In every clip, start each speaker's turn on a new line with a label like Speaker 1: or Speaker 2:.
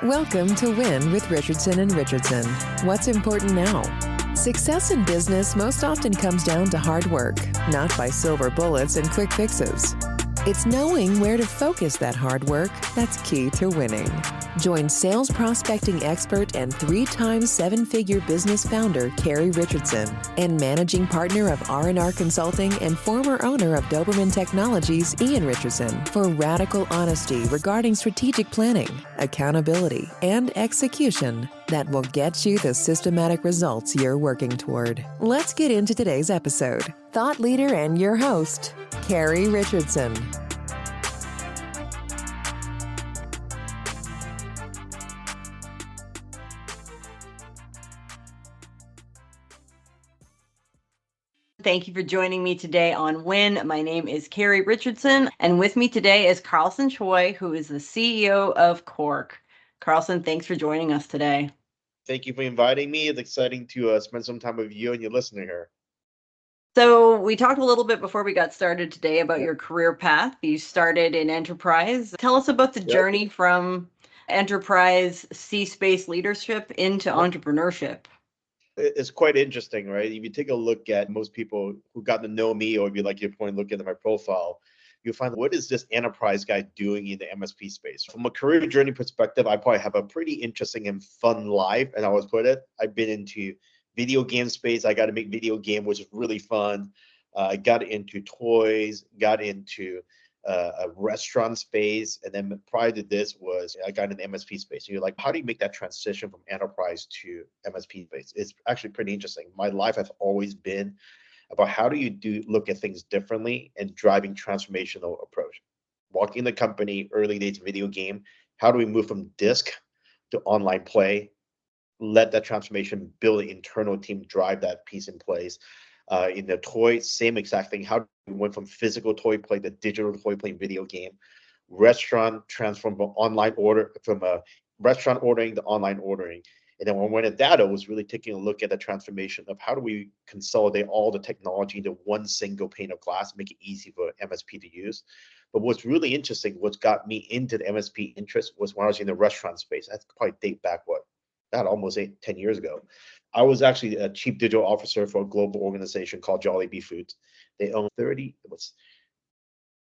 Speaker 1: Welcome to Win with Richardson and Richardson. What's important now? Success in business most often comes down to hard work, not by silver bullets and quick fixes. It's knowing where to focus that hard work that's key to winning. Join sales prospecting expert and 3-time seven-figure business founder Carrie Richardson and managing partner of R&R Consulting and former owner of Doberman Technologies, Ian Richardson, for radical honesty regarding strategic planning, accountability, and execution that will get you the systematic results you're working toward. Let's get into today's episode. Thought leader and your host, Carrie Richardson.
Speaker 2: Thank you for joining me today on Win. My name is Carrie Richardson, and with me today is Carlson Choi, who is the CEO of Cork. Carlson, thanks for joining us today.
Speaker 3: Thank you for inviting me. It's exciting to spend some time with you and your listener here.
Speaker 2: So we talked a little bit before we got started today about your career path. You started in enterprise. Tell us about the journey from enterprise C-space leadership into entrepreneurship.
Speaker 3: It's quite interesting, right? If you take a look at most people who got to know me, or if you like your point, look at my profile, you'll find, what is this enterprise guy doing in the MSP space? From a career journey perspective, I probably have a pretty interesting and fun life, and I always put it. I've been into video game space. I got to make video game, which is really fun. I got into toys, got into a restaurant space, and then prior to this was I got an MSP space. And you're like, how do you make that transition from enterprise to MSP space? It's actually pretty interesting. My life has always been about how do you look at things differently and driving transformational approach. Walking the company, early days video game, how do we move from disc to online play? Let that transformation, build an internal team, drive that piece in place. In the toy, same exact thing. How we went from physical toy play to digital toy play video game. Restaurant transformed from a restaurant ordering to online ordering. And then when we went at data, was really taking a look at the transformation of how do we consolidate all the technology into one single pane of glass, make it easy for MSP to use. But what's really interesting, what's got me into the MSP interest was when I was in the restaurant space. That's probably date back almost 10 years ago. I was actually a chief digital officer for a global organization called Jollibee Foods. They own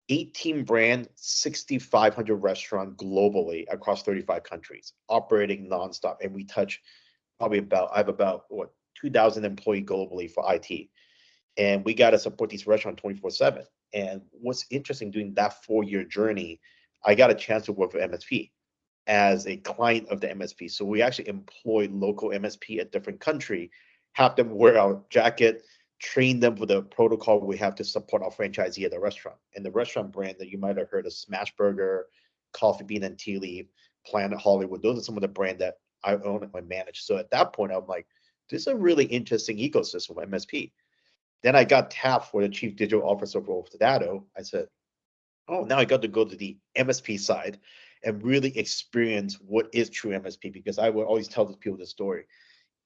Speaker 3: 18 brand, 6,500 restaurant globally across 35 countries, operating nonstop. And we touch I have about 2,000 employees globally for IT. And we got to support these restaurants 24/7. And what's interesting, doing that 4-year journey, I got a chance to work with MSP as a client of the MSP. So we actually employ local MSP at different country, have them wear our jacket, train them for the protocol we have to support our franchisee at the restaurant. And the restaurant brand that you might have heard of, Smash Burger, Coffee Bean and Tea Leaf, Planet Hollywood, those are some of the brand that I own and I manage. So at that point, I'm like, this is a really interesting ecosystem of MSP. Then I got tapped for the chief digital officer role for Datto. I said, oh, now I got to go to the MSP side and really experience what is true MSP, because I would always tell people this story.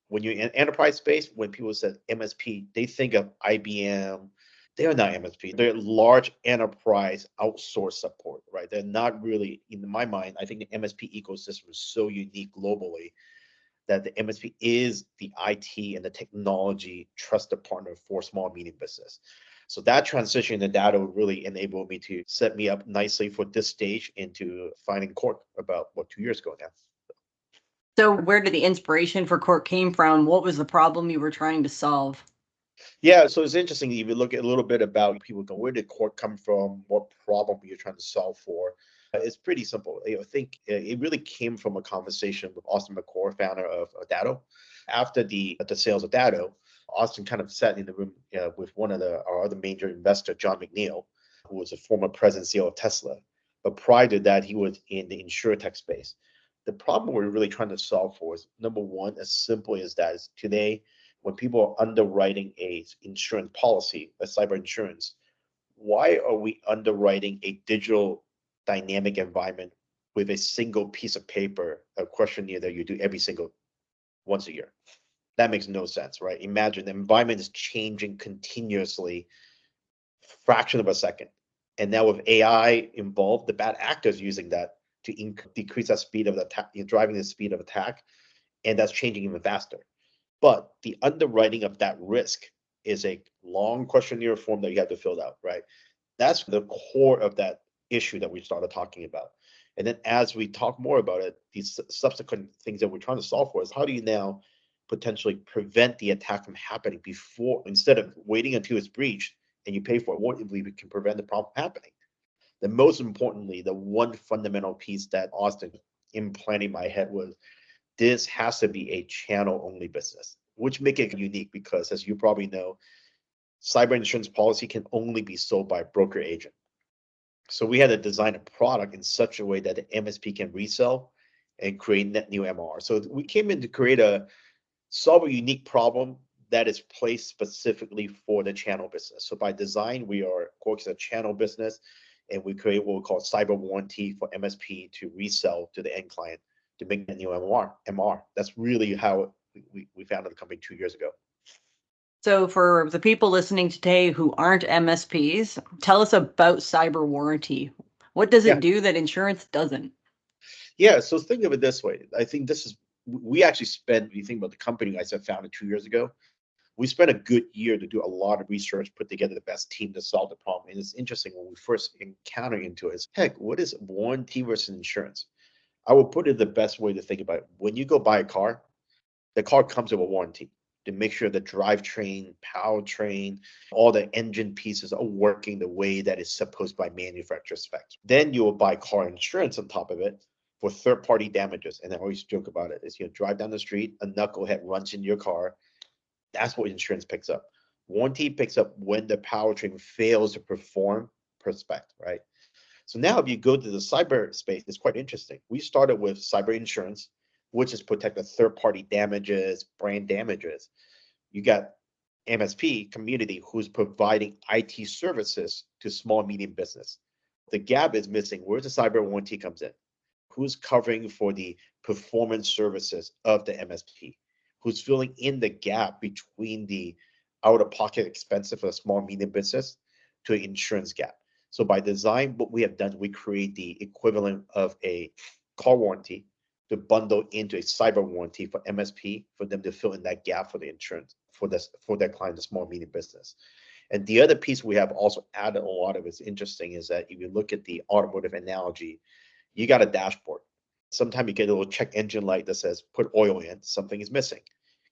Speaker 3: When you're in enterprise space, when people said MSP, they think of IBM. They are not MSP. They're large enterprise outsource support, right? They're not really, in my mind, I think the MSP ecosystem is so unique globally that the MSP is the IT and the technology trusted partner for small and medium business. So that transition in data really enabled me to set me up nicely for this stage into finding Cork about 2 years ago now.
Speaker 2: So where did the inspiration for Cork came from? What was the problem you were trying to solve?
Speaker 3: Yeah, so it's interesting. If you look at a little bit about people go, where did Cork come from? What problem you're trying to solve for? It's pretty simple. I think it really came from a conversation with Austin McCord, founder of Datto. After the sales of Datto, Austin kind of sat in the room with one of our other major investor, John McNeil, who was a former president CEO of Tesla. But prior to that, he was in the insurtech space. The problem we're really trying to solve for is, number one, as simple as that, is today, when people are underwriting a insurance policy, a cyber insurance, why are we underwriting a digital dynamic environment with a single piece of paper, a questionnaire that you do once a year? That makes no sense, right? Imagine the environment is changing continuously, fraction of a second. And now with AI involved, the bad actors using that to decrease that speed of the attack, driving the speed of attack, and that's changing even faster. But the underwriting of that risk is a long questionnaire form that you have to fill out, right? That's the core of that issue that we started talking about. And then as we talk more about it, these subsequent things that we're trying to solve for is how do you now potentially prevent the attack from happening before, instead of waiting until it's breached and you pay for it, what if we can prevent the problem happening? Then most importantly, the one fundamental piece that Austin implanted in my head was this has to be a channel only business, which make it unique because as you probably know, cyber insurance policy can only be sold by a broker agent. So we had to design a product in such a way that the MSP can resell and create net new MR. So we came in to solve a unique problem that is placed specifically for the channel business. So by design, Cork is a channel business, and we create what we call cyber warranty for MSP to resell to the end client to make net new MR. That's really how we founded the company 2 years ago.
Speaker 2: So for the people listening today who aren't MSPs, tell us about cyber warranty. What does it do that insurance doesn't?
Speaker 3: Yeah, so think of it this way. I think we actually spent, if you think about the company I said founded 2 years ago, we spent a good year to do a lot of research, put together the best team to solve the problem. And it's interesting when we first encounter into it is, heck, what is warranty versus insurance? I will put it the best way to think about it. When you go buy a car, the car comes with a warranty to make sure the drivetrain, powertrain, all the engine pieces are working the way that it's supposed by manufacturer specs. Then you will buy car insurance on top of it for third-party damages. And I always joke about it. Is you drive down the street, a knucklehead runs in your car. That's what insurance picks up. Warranty picks up when the powertrain fails to perform per spec, right? So now if you go to the cyber space, it's quite interesting. We started with cyber insurance, which is protect the third-party damages, brand damages. You got MSP community who's providing IT services to small, medium business. The gap is missing. Where the cyber warranty comes in? Who's covering for the performance services of the MSP? Who's filling in the gap between the out-of-pocket expenses for a small, medium business to an insurance gap? So by design, what we have done, we create the equivalent of a car warranty to bundle into a cyber warranty for MSP for them to fill in that gap for the insurance for their client, the small, medium business. And the other piece we have also added a lot of is interesting is that if you look at the automotive analogy, you got a dashboard. Sometimes you get a little check engine light that says put oil in, something is missing.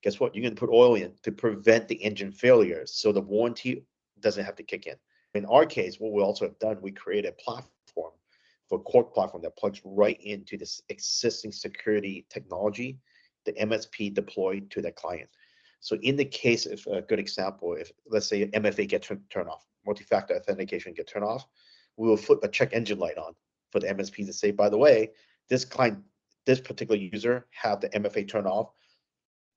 Speaker 3: Guess what? You're going to put oil in to prevent the engine failures so the warranty doesn't have to kick in. In our case, what we also have done, we created a platform for Cork platform that plugs right into this existing security technology the MSP deployed to their client. So in the case of a good example, if let's say MFA gets turned off, multi-factor authentication get turned off, we will flip a check engine light on for the MSP to say, by the way, this client, this particular user have the MFA turned off.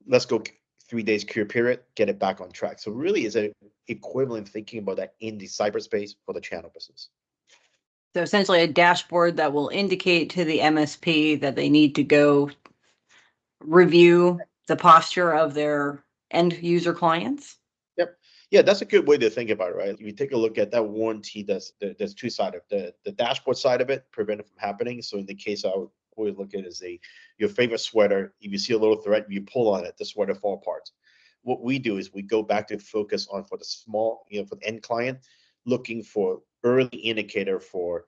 Speaker 3: Let's go 3 days cure period, get it back on track. So really is a equivalent thinking about that in the cyberspace for the channel business.
Speaker 2: So essentially a dashboard that will indicate to the MSP that they need to go review the posture of their end user clients.
Speaker 3: Yep. Yeah, that's a good way to think about it, right? If you take a look at that warranty, there's two sides of the dashboard side of it, prevent it from happening. So in the case I would always look at is your favorite sweater. If you see a little thread, you pull on it, the sweater fall apart. What we do is we go back to focus on for the small, for the end client, looking for early indicator for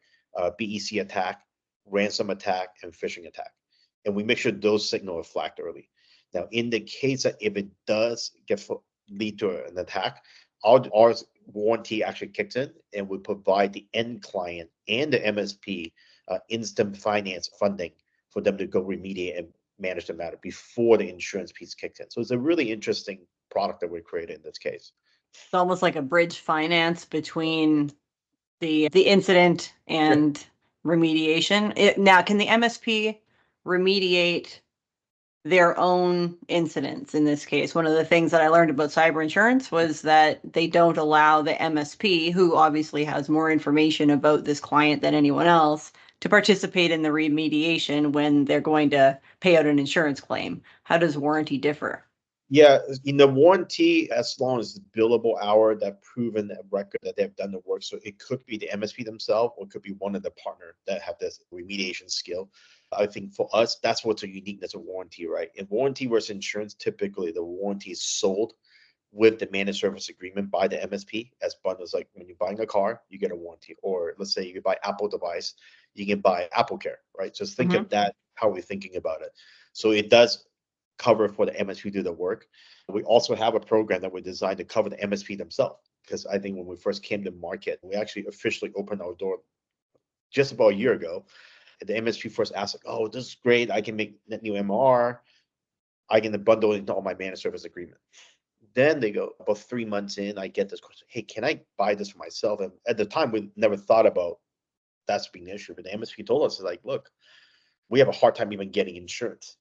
Speaker 3: BEC attack, ransom attack, and phishing attack. And we make sure those signals are flagged early. Now, in the case that if it does lead to an attack, our warranty actually kicks in and we provide the end client and the MSP instant finance funding for them to go remediate and manage the matter before the insurance piece kicks in. So it's a really interesting product that we created in this case.
Speaker 2: It's almost like a bridge finance between the incident and remediation. Now, can the MSP remediate their own incidents in this case? One of the things that I learned about cyber insurance was that they don't allow the MSP, who obviously has more information about this client than anyone else, to participate in the remediation when they're going to pay out an insurance claim. How does warranty differ?
Speaker 3: Yeah, in the warranty, as long as it's billable hour, that proven record that they've done the work. So it could be the MSP themselves, or it could be one of the partner that have this remediation skill. I think for us, that's what's a uniqueness of warranty, right? In warranty versus insurance, typically the warranty is sold with the managed service agreement by the MSP as bundles. Like when you're buying a car, you get a warranty, or let's say you buy Apple device, you can buy Apple Care, right? Just think
Speaker 2: Mhm.
Speaker 3: of that how we're thinking about it. So it does cover for the MSP do the work. We also have a program that we designed to cover the MSP themselves. Because I think when we first came to market, we actually officially opened our door just about a year ago. The MSP first asked, like, "Oh, this is great. I can make net new MR. I can bundle it into all my managed service agreement." Then they go, about 3 months in, I get this question, "Hey, can I buy this for myself?" And at the time, we never thought about that's being an issue. But the MSP told us, like, "Look, we have a hard time even getting insurance.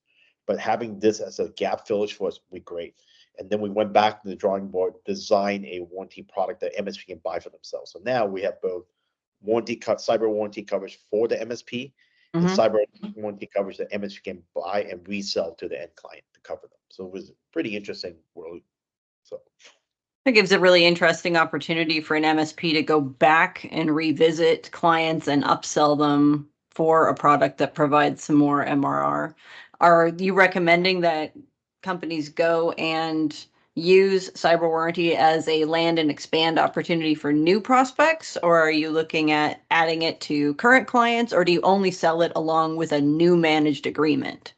Speaker 3: But having this as a gap fillage for us would be great." And then we went back to the drawing board, design a warranty product that MSP can buy for themselves. So now we have both cyber warranty coverage for the MSP and
Speaker 2: Mhm.
Speaker 3: cyber warranty coverage that MSP can buy and resell to the end client to cover them. So it was pretty interesting world. So
Speaker 2: It gives a really interesting opportunity for an MSP to go back and revisit clients and upsell them for a product that provides some more MRR. Are you recommending that companies go and use cyber warranty as a land and expand opportunity for new prospects, or are you looking at adding it to current clients, or do you only sell it along with a new managed agreement?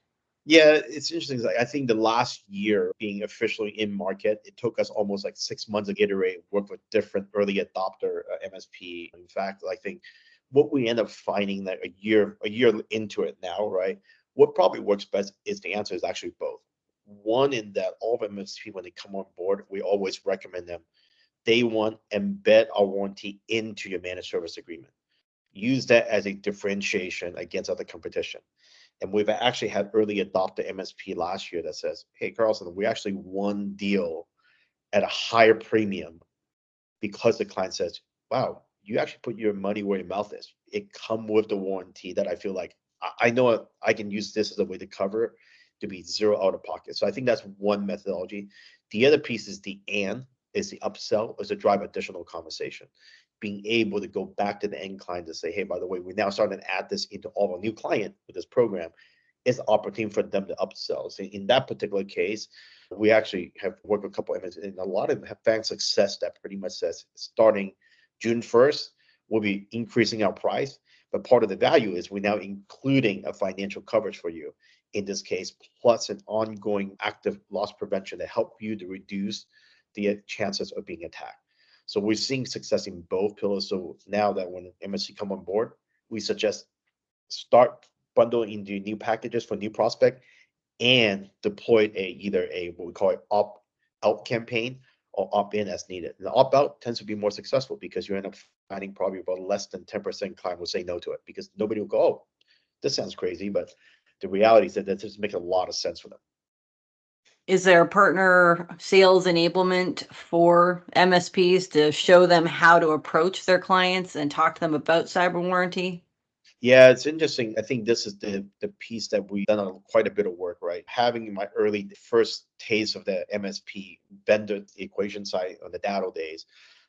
Speaker 3: yeah, it's interesting. Like, I think the last year being officially in market, it took us almost like 6 months to iterate, work with different early adopter MSP. In fact, I think what we end up finding that a year into it now, right? What probably works best is the answer is actually both. One, in that all of MSP when they come on board, we always recommend them day one embed our warranty into your managed service agreement. Use that as a differentiation against other competition. And we've actually had early adopter MSP last year that says, "Hey, Carlson, we actually won deal at a higher premium because the client says, wow, you actually put your money where your mouth is. It come with the warranty that I feel like I know I can use this as a way to cover to be zero out of pocket." So I think that's one methodology. The other piece is is the upsell, is to drive additional conversation. Being able to go back to the end client to say, "Hey, by the way, we're now starting to add this into all our new client with this program." It's an opportunity for them to upsell. So in that particular case, we actually have worked with a couple of MSPs, and a lot of them have found success that pretty much says starting June 1st, we'll be increasing our price. But part of the value is we're now including a financial coverage for you in this case, plus an ongoing active loss prevention to help you to reduce the chances of being attacked. So we're seeing success in both pillars. So now that when MSC come on board, we suggest start bundling into new packages for new prospect and deploy either a what we call it opt out campaign or opt in as needed. And the opt out tends to be more successful because you end up finding probably about less than 10% client will say no to it because nobody will go, "Oh, this sounds crazy," but the reality is that that just makes a lot of sense for them.
Speaker 2: Is there partner sales enablement for MSPs to show them how to approach their clients and talk to them about cyber warranty?
Speaker 3: Yeah, it's interesting. I think this is the piece that we've done quite a bit of work, right? Having my early first taste of the MSP vendor equation side on the Datto days,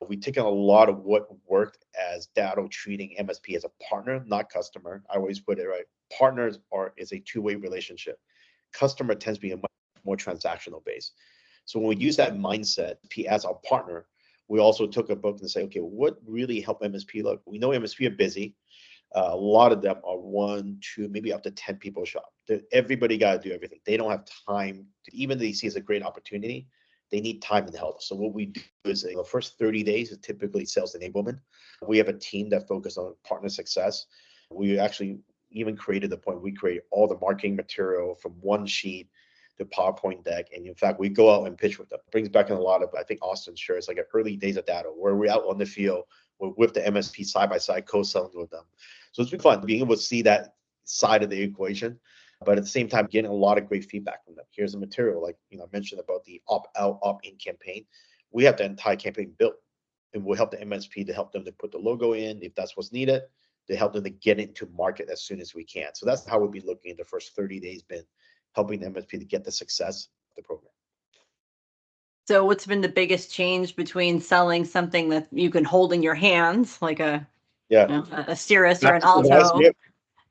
Speaker 3: we've taken a lot of what worked as Datto treating MSP as a partner, not customer. I always put it right. Partners are is a two-way relationship. Customer tends to be a much more transactional base. So when we use that mindset, P as our partner, we also took a book and say, okay, what really helped MSP look? We know MSP are busy. A lot of them are one, two, maybe up to 10 people shop. Everybody got to do everything. They don't have time to, even though they see it's a great opportunity, they need time and help. So what we do is the first 30 days is typically sales enablement. We have a team that focuses on partner success. We actually even created the point we create all the marketing material from one sheet to PowerPoint deck. And in fact, we go out and pitch with them. It brings back in a lot of, I think Austin shares like an early days of Datto where we're out on the field, we're with the MSP side by side, co-selling with them. So it's been fun being able to see that side of the equation, but at the same time, getting a lot of great feedback from them. Here's the material, like I mentioned about the opt out, opt in campaign. We have the entire campaign built, and we'll help the MSP to help them to put the logo in if that's what's needed, to help them to get into market as soon as we can. So that's how we'll be looking in the first 30 days, been helping the MSP to get the success of the program.
Speaker 2: So what's been the biggest change between selling something that you can hold in your hands, like
Speaker 3: Yeah.
Speaker 2: a Cirrus or an
Speaker 3: Absolute device,
Speaker 2: Alto,
Speaker 3: yep.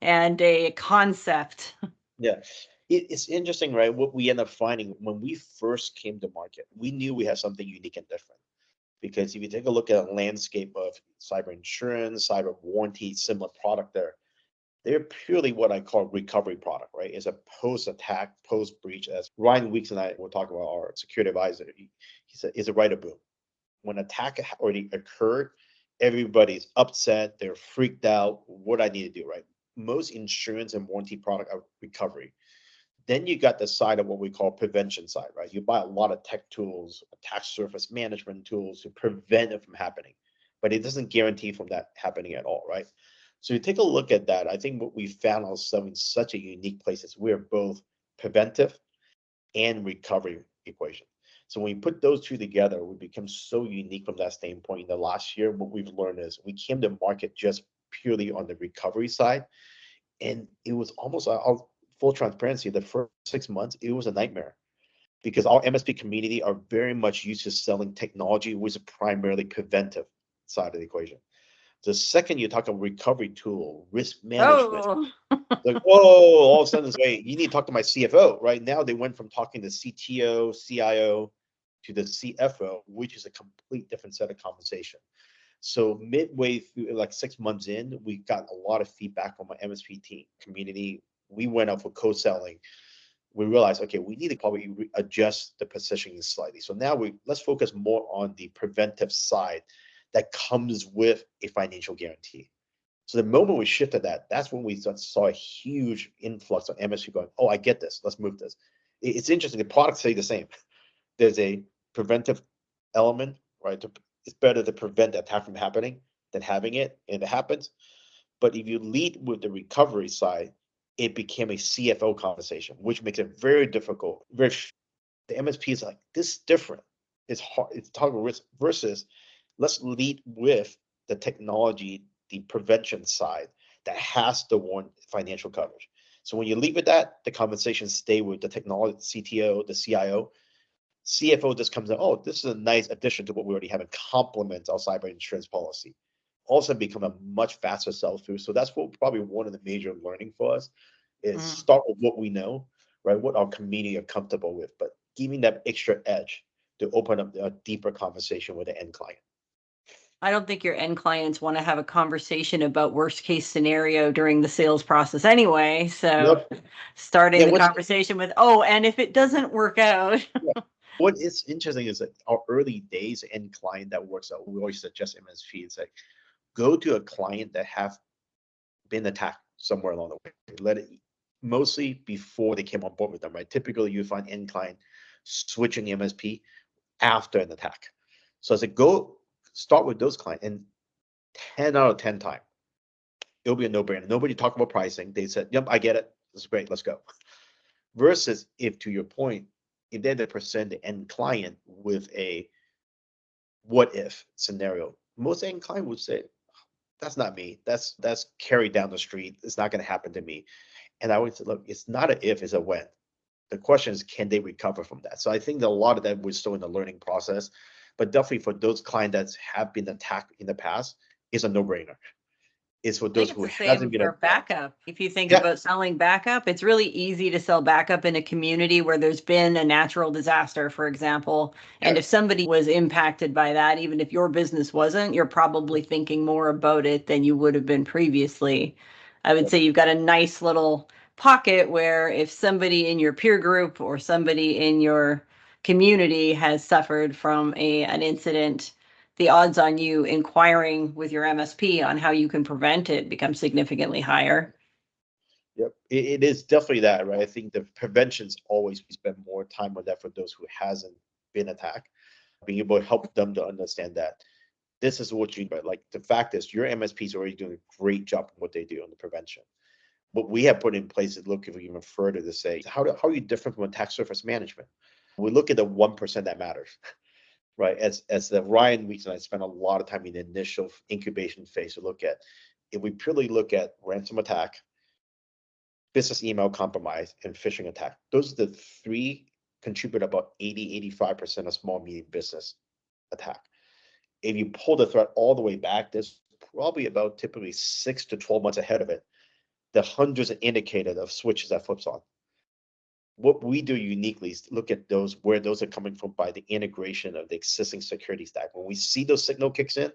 Speaker 2: and a concept?
Speaker 3: Yeah. It's interesting, right? What we end up finding when we first came to market, we knew we had something unique and different. Because if you take a look at a landscape of cyber insurance, cyber warranty, similar product there, they're purely what I call recovery product, right? It's a post-attack, post-breach. As Ryan Weeks and I were talking about, our security advisor, he said, is a right of boom. When attack already occurred, everybody's upset, they're freaked out. What I need to do, right? Most insurance and warranty product are recovery. Then you got the side of what we call prevention side, right? You buy a lot of tech tools, attack surface management tools to prevent it from happening, but it doesn't guarantee from that happening at all, right? So you take a look at that. I think what we found ourselves in such a unique place is we're both preventive and recovery equation. So when you put those two together, we become so unique from that standpoint. In the last year, what we've learned is we came to market just purely on the recovery side, and it was almost full transparency. The first 6 months, it was a nightmare because our MSP community are very much used to selling technology, which is primarily preventive side of the equation. The second you talk about recovery tool, risk management,
Speaker 2: Oh,
Speaker 3: like, whoa, all of a sudden, wait, you need to talk to my CFO. Right now, they went from talking to CTO, CIO to the CFO, which is a complete different set of conversation. So midway through, like 6 months in, we got a lot of feedback from my MSP team community. We went out for co-selling. We realized, okay, we need to probably adjust the positioning slightly. So now let's focus more on the preventive side that comes with a financial guarantee. So the moment we shifted that, that's when we saw a huge influx of MSP going, oh, I get this. Let's move this. It's interesting. The products stay the same. There's a preventive element, right? It's better to prevent the attack from happening than having it, and it happens. But if you lead with the recovery side, it became a CFO conversation, which makes it very difficult. The MSP is like, this is different. It's hard. It's talking risk versus let's lead with the technology, the prevention side that has the one financial coverage. So when you leave with that, the conversations stay with the technology, CTO, the CIO. CFO just comes in, oh, this is a nice addition to what we already have and complements our cyber insurance policy. Also become a much faster sell through. So that's what probably one of the major learning for us is start with what we know, right? What our community are comfortable with, but giving that extra edge to open up a deeper conversation with the end client.
Speaker 2: I don't think your end clients want to have a conversation about worst case scenario during the sales process anyway. So starting the conversation with, oh, and if it doesn't work out.
Speaker 3: What is interesting is that our early days end client that works out, we always suggest MSP, it's like go to a client that have been attacked somewhere along the way. Let it mostly before they came on board with them, right? Typically you find end client switching MSP after an attack. So as a go start with those clients, and 10 out of 10 times, it'll be a no-brainer. Nobody talked about pricing. They said, yep, I get it. That's great. Let's go. Versus if, to your point, if then they present the end client with a what if scenario, most end client would say, that's not me. That's carried down the street. It's not going to happen to me. And I would say, look, it's not a if, it's a when. The question is, can they recover from that? So I think that a lot of that was still in the learning process, but definitely for those clients that have been attacked in the past, is a no-brainer. It's for those who hasn't been
Speaker 2: for backup. If you think about selling backup, it's really easy to sell backup in a community where there's been a natural disaster, for example. And if somebody was impacted by that, even if your business wasn't, you're probably thinking more about it than you would have been previously. I would say you've got a nice little pocket where if somebody in your peer group or somebody in your community has suffered from an incident, the odds on you inquiring with your MSP on how you can prevent it become significantly higher.
Speaker 3: Yep, it is definitely that, right? I think the prevention's always we spend more time on that for those who hasn't been attacked, being able to help them to understand that this is what you need. Like the fact is, your MSP is already doing a great job on what they do on the prevention. What we have put in place is look even further to say, how are you different from attack surface management? We look at the 1% that matters. Right, as the Ryan Weeks and I spent a lot of time in the initial incubation phase to look at, if we purely look at ransom attack, business email compromise, and phishing attack, those are the three contribute about 85% of small, medium business attack. If you pull the threat all the way back, there's probably about typically 6 to 12 months ahead of it, the hundreds of indicators of switches that flips on. What we do uniquely is look at those, where those are coming from by the integration of the existing security stack. When we see those signal kicks in,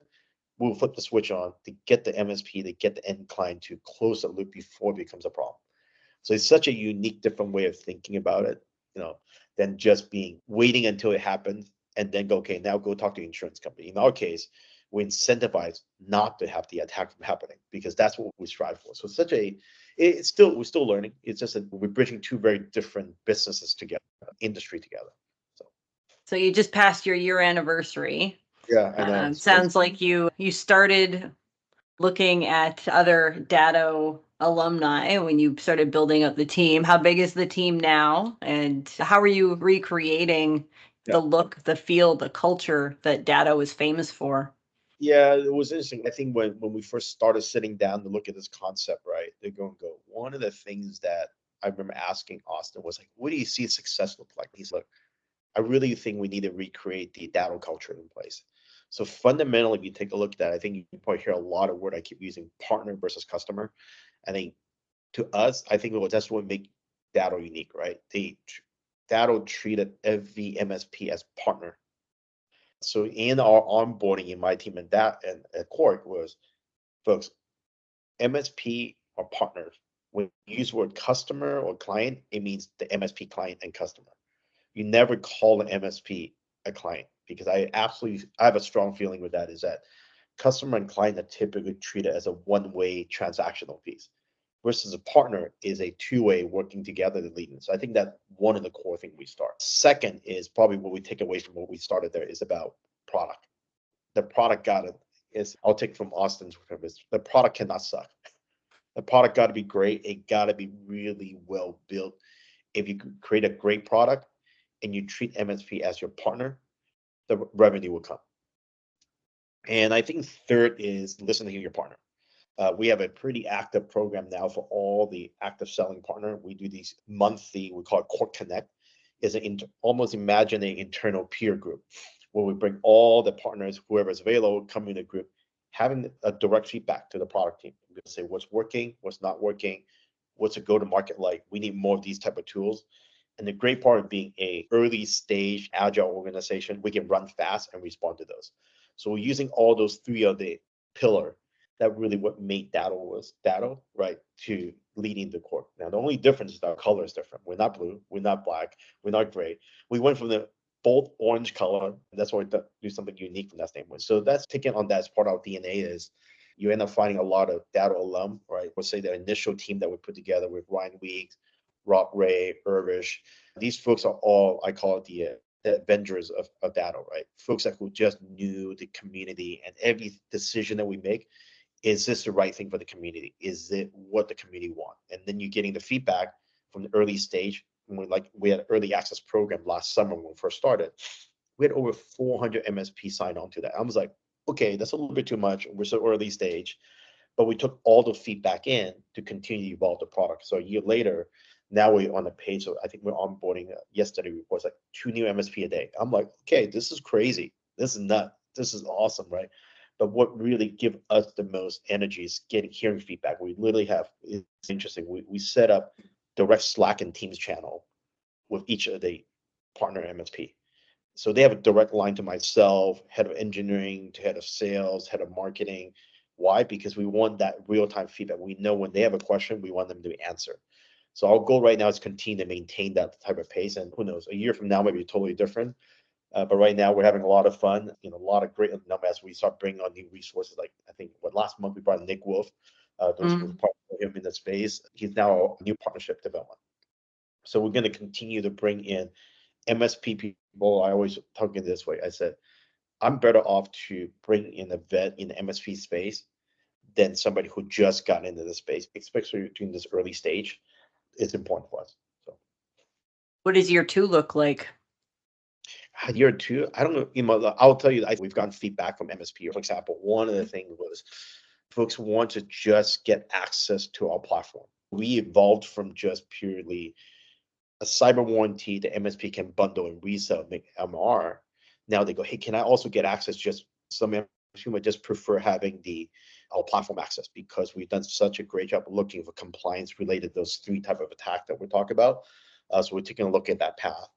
Speaker 3: we'll flip the switch on to get the MSP, to get the end client to close the loop before it becomes a problem. So it's such a unique, different way of thinking about it, than just waiting until it happens and then go, okay, now go talk to the insurance company. In our case, we incentivize not to have the attack from happening, because that's what we strive for. So we're still learning. It's just that we're bridging two very different businesses together, industry together.
Speaker 2: So you just passed your year anniversary.
Speaker 3: Yeah, I know.
Speaker 2: Sounds like you started looking at other Datto alumni when you started building up the team. How big is the team now? And how are you recreating the look, the feel, the culture that Datto is famous for?
Speaker 3: Yeah, it was interesting. I think when we first started sitting down to look at this concept, right, they're going to go, one of the things that I remember asking Austin was like, what do you see success look like? He's like, I really think we need to recreate the Datto culture in place. So fundamentally, if you take a look at that, I think you probably hear a lot of word I keep using, partner versus customer. I think to us, I think that's what make Datto unique, right? Datto treated every MSP as partner. So in our onboarding in my team and at Cork was, folks, MSP are partners. When you use the word customer or client, it means the MSP client and customer. You never call an MSP a client, because I have a strong feeling with that, is that customer and client are typically treated as a one-way transactional piece, versus a partner is a two-way working together to lead. So I think that one of the core things we start. Second is probably what we take away from what we started there is about product. The product I'll take from Austin's premise, the product cannot suck. The product got to be great. It got to be really well built. If you create a great product and you treat MSP as your partner, the revenue will come. And I think third is listen to your partner. We have a pretty active program now for all the active selling partner. We do these monthly, we call it Cork Connect, is almost imagine an internal peer group where we bring all the partners, whoever's available, come in a group, having a direct feedback to the product team. We say what's working, what's not working, what's a go-to-market like. We need more of these type of tools. And the great part of being a early stage agile organization, we can run fast and respond to those. So we're using all those three of the pillar that really what made Datto was Datto, right, to leading the Cork. Now, the only difference is our color is different. We're not blue, we're not black, we're not gray. We went from the bold orange color. That's why we do something unique from that standpoint. So that's taken on that as part of our DNA is you end up finding a lot of Datto alum, right? We'll say the initial team that we put together with Ryan Weeks, Rob Ray, Irvish. These folks are all, I call it the Avengers of Datto, right? Folks who just knew the community, and every decision that we make, is this the right thing for the community? Is it what the community want? And then you're getting the feedback from the early stage. We had an early access program last summer when we first started. We had over 400 MSP sign on to that. I was like, okay, that's a little bit too much. We're so early stage, but we took all the feedback in to continue to evolve the product. So a year later, now we're on the page. So I think we're onboarding yesterday reports like 2 new MSP a day. I'm like, okay, this is crazy. This is nuts. This is awesome, right? But what really give us the most energy is hearing feedback. We literally it's interesting. We set up direct Slack and Teams channel with each of the partner MSP. So they have a direct line to myself, head of engineering, to head of sales, head of marketing. Why? Because we want that real-time feedback. We know when they have a question, we want them to answer. So our goal right now is continue to maintain that type of pace. And who knows, a year from now, maybe totally different. But right now we're having a lot of fun, a lot of great numbers as we start bringing on new resources. Like I think last month we brought Nick Wolf, those who part of him in the space. He's now a new partnership development. So we're going to continue to bring in MSP people. I always talk in this way. I said, I'm better off to bring in a vet in the MSP space than somebody who just got into the space, especially during this early stage. It's important for us. So,
Speaker 2: what does year 2 look like?
Speaker 3: Year 2, I don't know. I'll tell you, we've gotten feedback from MSP. For example, one of the things was folks want to just get access to our platform. We evolved from just purely a cyber warranty the MSP can bundle and resell and make MR. Now they go, hey, can I also get access? Just some MSP might just prefer having our platform access because we've done such a great job of looking for compliance related to those three type of attack that we're talking about. So we're taking a look at that path.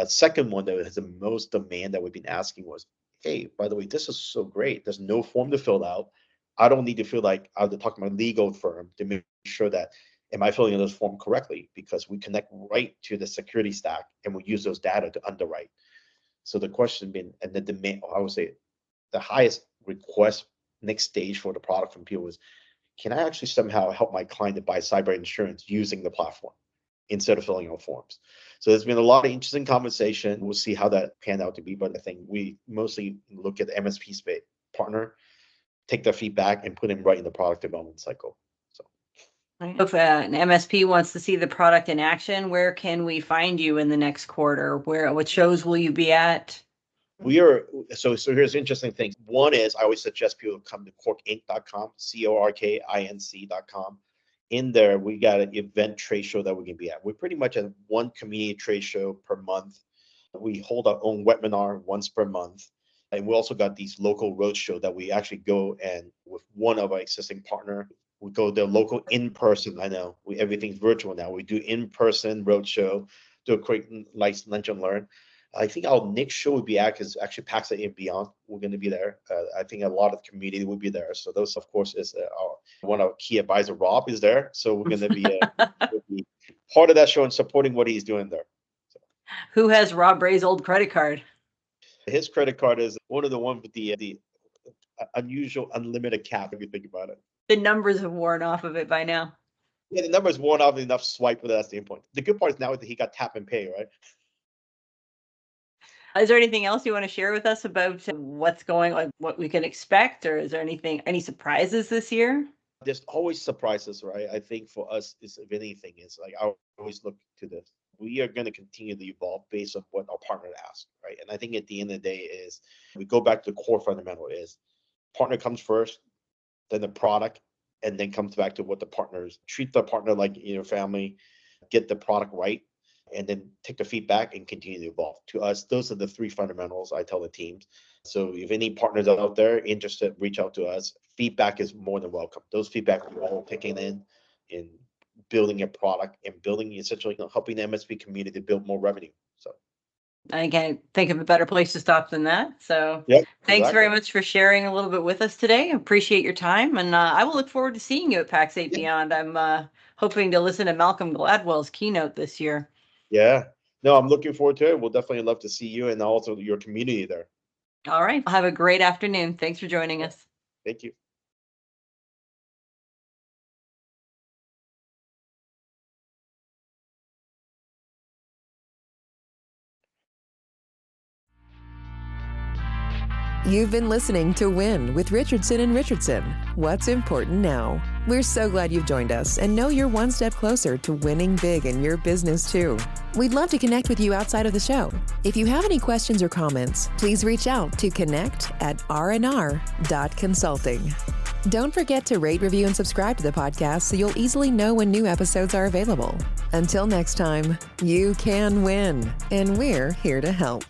Speaker 3: Second one that has the most demand that we've been asking was, hey, by the way, this is so great. There's no form to fill out. I don't need to feel like I have to talk to my legal firm to make sure that am I filling in this form correctly? Because we connect right to the security stack and we use those data to underwrite. So the question being, and the demand, I would say the highest request next stage for the product from people is, can I actually somehow help my client to buy cyber insurance using the platform instead of filling out forms? So there's been a lot of interesting conversation. We'll see how that panned out to be, but I think we mostly look at the MSP space partner, take their feedback and put them right in the product development cycle. So
Speaker 2: if an MSP wants to see the product in action, where can we find you in the next quarter? What shows will you be at?
Speaker 3: So here's interesting things. One is I always suggest people come to corkinc.com, corkinc.com. In there, we got an event trade show that we can be at. We're pretty much at one community trade show per month. We hold our own webinar once per month. And we also got these local roadshow that we actually go and with one of our existing partner, we go to local in-person. I know everything's virtual now. We do in-person roadshow, do a quick lunch and learn. I think our next show would be is actually PAX and Beyond. We're going to be there. I think a lot of the community will be there. So those, of course, is one of our key advisor, Rob, is there. So we're going to be, be part of that show and supporting what he's doing there. So.
Speaker 2: Who has Rob Ray's old credit card?
Speaker 3: His credit card is one of the ones with the unusual unlimited cap, if you think about it.
Speaker 2: The numbers have worn off of it by now.
Speaker 3: Yeah, the numbers worn off enough swipe, but that's the point. The good part is now that he got tap and pay, right?
Speaker 2: Is there anything else you want to share with us about what's going on, what we can expect, or is there any surprises this year?
Speaker 3: There's always surprises, right? I think for us, if anything, is like I always look to this. We are going to continue to evolve based on what our partner asks, right? And I think at the end of the day is we go back to the core fundamental is partner comes first, then the product, and then comes back to what the partners treat the partner like family, get the product right, and then take the feedback and continue to evolve. To us, those are the three fundamentals I tell the teams. So if any partners out there interested, reach out to us. Feedback is more than welcome. Those feedback we're all taking in building a product and building essentially helping the MSP community to build more revenue. So
Speaker 2: I can't think of a better place to stop than that. So
Speaker 3: yep,
Speaker 2: thanks very much for sharing a little bit with us today. I appreciate your time. And I will look forward to seeing you at PAX 8 Beyond. I'm hoping to listen to Malcolm Gladwell's keynote this year.
Speaker 3: Yeah. No, I'm looking forward to it. We'll definitely love to see you and also your community there.
Speaker 2: All right. Have a great afternoon. Thanks for joining us.
Speaker 3: Thank you.
Speaker 1: You've been listening to Win with Richardson and Richardson. What's important now? We're so glad you've joined us and know you're one step closer to winning big in your business too. We'd love to connect with you outside of the show. If you have any questions or comments, please reach out to connect@rnr.consulting. Don't forget to rate, review, and subscribe to the podcast so you'll easily know when new episodes are available. Until next time, you can win, and we're here to help.